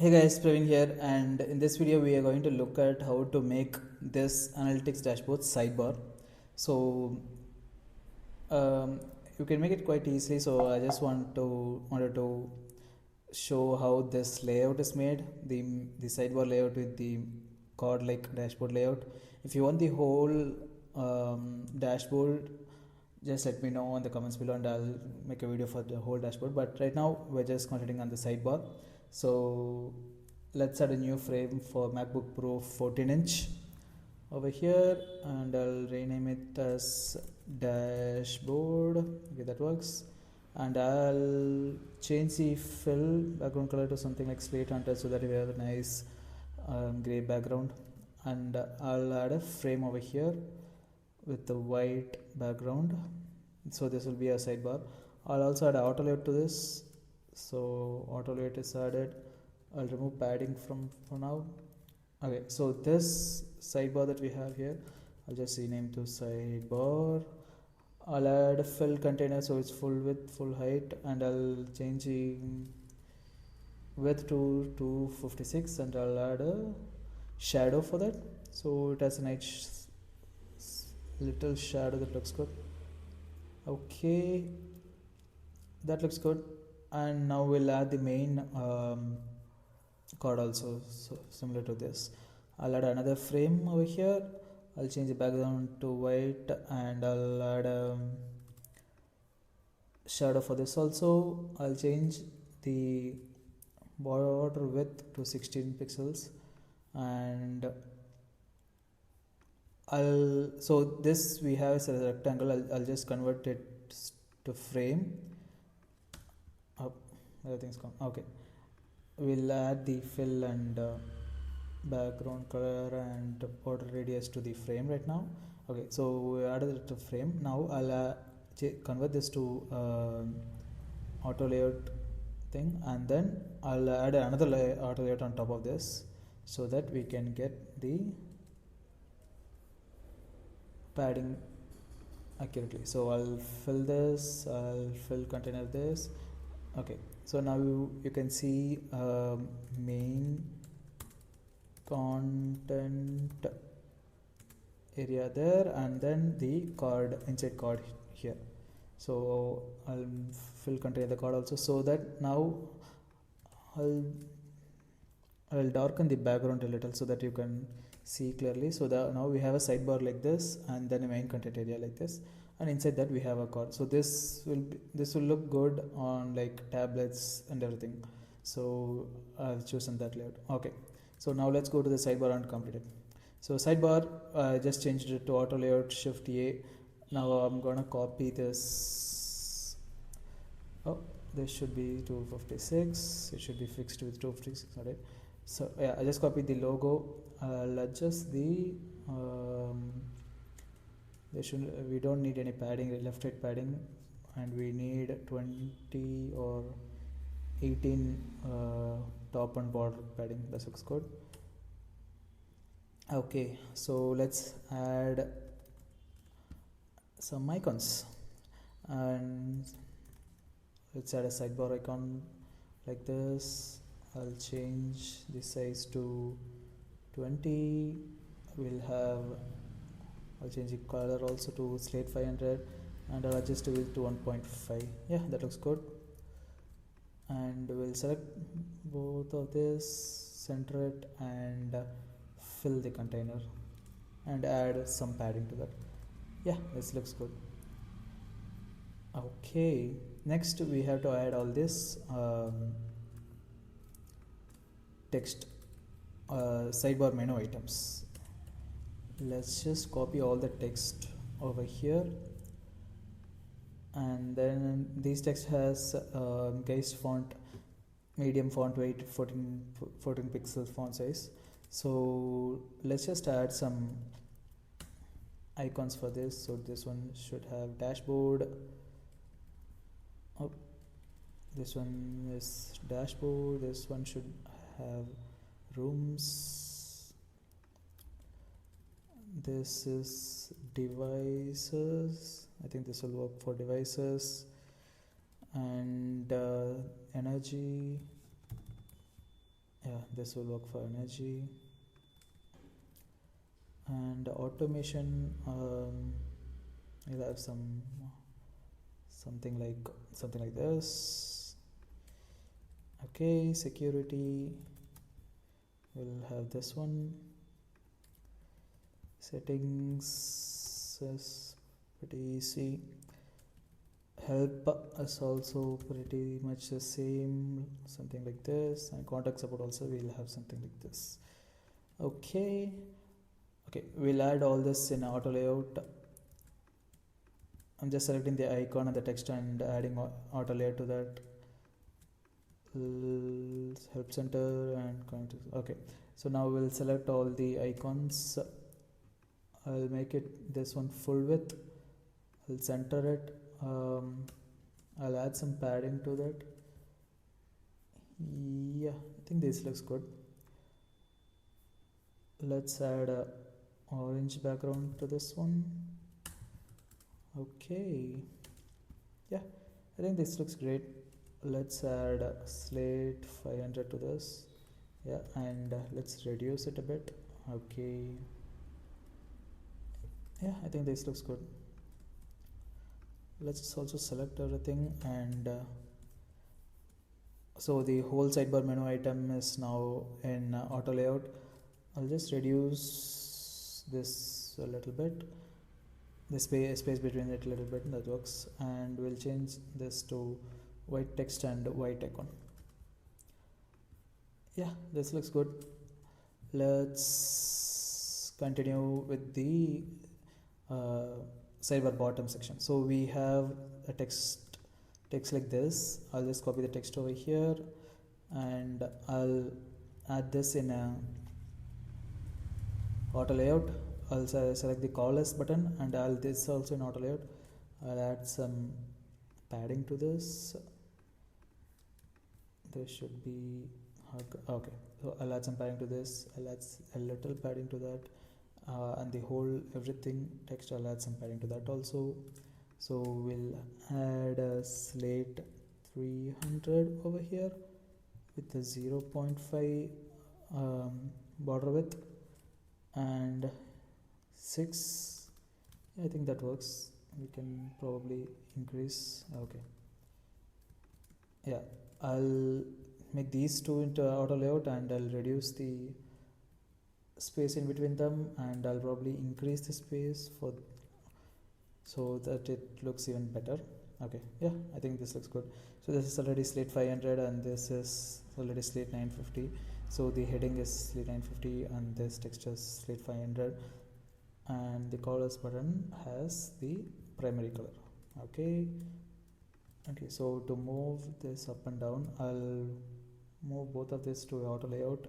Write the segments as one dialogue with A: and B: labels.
A: Hey guys, Praveen here, and in this video we are going to look at how to make this analytics dashboard sidebar. So um, you can make it quite easily. So I just wanted to show how this layout is made, the sidebar layout with the card like dashboard layout. If you want the whole dashboard, just let me know in the comments below and I'll make a video for the whole dashboard. But right now we're just concentrating on the sidebar. So let's add a new frame for MacBook Pro 14-inch over here, and I'll rename it as dashboard. Okay, that works. And I'll change the fill background color to something like slate hunter so that we have a nice gray background. And I'll add a frame over here with the white background, so this will be a sidebar. I'll also add auto layout to this, so auto layout is added. I'll remove padding for now. Okay, so this sidebar that we have here, I'll just rename to sidebar. I'll add a fill container so it's full width, full height, and I'll change the width to 256, and I'll add a shadow for that, so it has a nice little shadow that looks good. Okay, that looks good. And now we'll add the main card also, so similar to this. I'll add another frame over here. I'll change the background to white, and I'll add a shadow for this also. I'll change the border width to 16 pixels, and so this we have as a rectangle. I'll just convert it to frame. Everything's gone. Okay, we'll add the fill and background color and border radius to the frame right now. Okay, so we added it to frame. Now I'll convert this to auto layout thing, and then I'll add another auto layout on top of this so that we can get the padding accurately. So I'll fill this, I'll fill container this. Okay, so now you can see main content area there, and then the card, inside card here. So I'll fill container the card also, so that now I'll darken the background a little so that you can see clearly. So that now we have a sidebar like this, and then a main content area like this, and inside that we have a card. So this will look good on like tablets and everything. So I've chosen that layout. Okay, so now let's go to the sidebar and complete it. So sidebar, I just changed it to auto layout, shift A. Now I'm gonna copy this. Oh, this should be 256. It should be fixed with 256. Alright. So yeah, I just copied the logo. I'll adjust the we don't need any padding, left right padding, and we need 20 or 18 top and border padding. That looks good. Okay, so let's add some icons, and let's add a sidebar icon like this. I'll change the size to 20. I'll change the color also to slate 500, and I'll adjust the width to 1.5. Yeah, that looks good. And we'll select both of this, center it, and fill the container, and add some padding to that. Yeah, this looks good. Okay, next we have to add all this text, sidebar menu items. Let's just copy all the text over here, and then this text has guys font, medium font weight, 14 pixels font size. So let's just add some icons for this. So this one should have dashboard. Oh, this one is dashboard. This one should have rooms. This is devices. I think this will work for devices. And energy. Yeah, this will work for energy. And automation, you'll have something like this. Okay, security, we'll have this one. Settings is pretty easy. Help is also pretty much the same, something like this. And contact support also, we'll have something like this. Okay, we'll add all this in auto layout. I'm just selecting the icon and the text and adding auto layout to that. Help center and contact. Okay, so now we'll select all the icons. I'll make it this one full width. I'll center it. I'll add some padding to that. Yeah, I think this looks good. Let's add a orange background to this one. Okay, yeah, I think this looks great. Let's add a slate 500 to this. Yeah, and let's reduce it a bit. Okay, yeah, I think this looks good. Let's also select everything, and so the whole sidebar menu item is now in auto layout. I'll just reduce this a little bit, the space between it a little bit, that works. And we'll change this to white text and white icon. Yeah, this looks good. Let's continue with the sidebar bottom section. So we have a text like this. I'll just copy the text over here, and I'll add this in a auto layout. I'll select the call list button, and I'll this also in auto layout. I'll add some padding to this. There should be okay, so I'll add some padding to this. I'll add a little padding to that, and the whole everything text, I'll add some padding to that also. So we'll add a slate 300 over here with the 0.5 border width and 6. I think that works. We can probably increase. Okay, yeah, I'll make these two into auto layout, and I'll reduce the space in between them, and I'll probably increase the space so that it looks even better. Okay, yeah, I think this looks good. So this is already slate 500, and this is already slate 950. So the heading is slate 950, and this text is slate 500, and the colors button has the primary color. Okay, so to move this up and down, I'll move both of this to auto layout,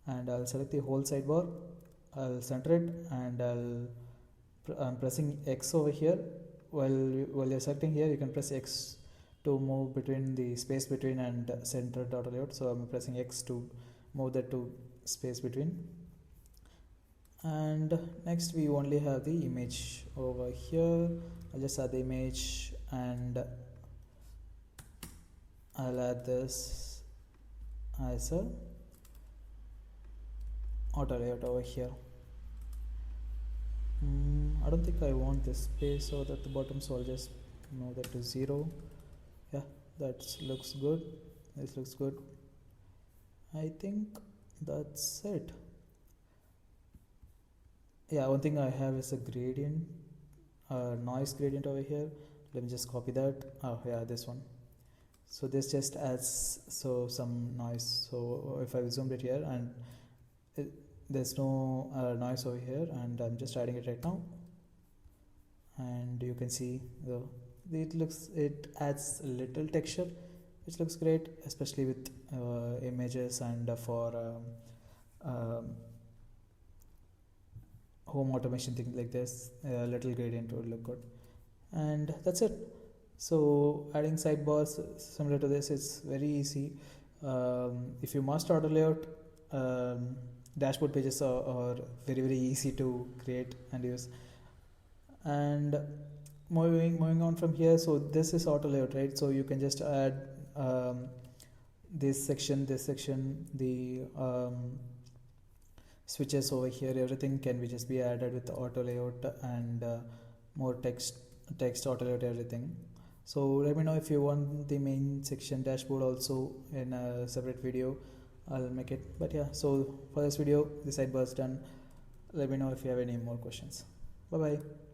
A: and I'll select the whole sidebar. I'll center it, and I'm pressing X over here. While you're selecting here, you can press X to move between the space between and center auto layout. So I'm pressing X to move that to space between. And next we only have the image over here. I'll just add the image, and I'll add this as a auto layout over here. I don't think I want this space over at the bottom, so I'll just move that to 0. Yeah, that looks good. This looks good. I think that's it. Yeah, one thing I have is a gradient, noise gradient over here. Let me just copy that. Oh yeah, this one. So this just adds some noise. So if I zoomed it here, and there's no noise over here, and I'm just adding it right now, and you can see it adds a little texture, which looks great, especially with images, and for home automation, things like this. A little gradient would look good, and that's it. So adding sidebars similar to this is very easy. If you master auto layout, dashboard pages are very, very easy to create and use. And moving on from here, so this is auto layout, right? So you can just add this section, the switches over here, everything can be just be added with the auto layout and more text auto layout, everything. So let me know if you want the main section dashboard also in a separate video. I'll make it. But yeah, so for this video the sidebar is done. Let me know if you have any more questions. Bye bye.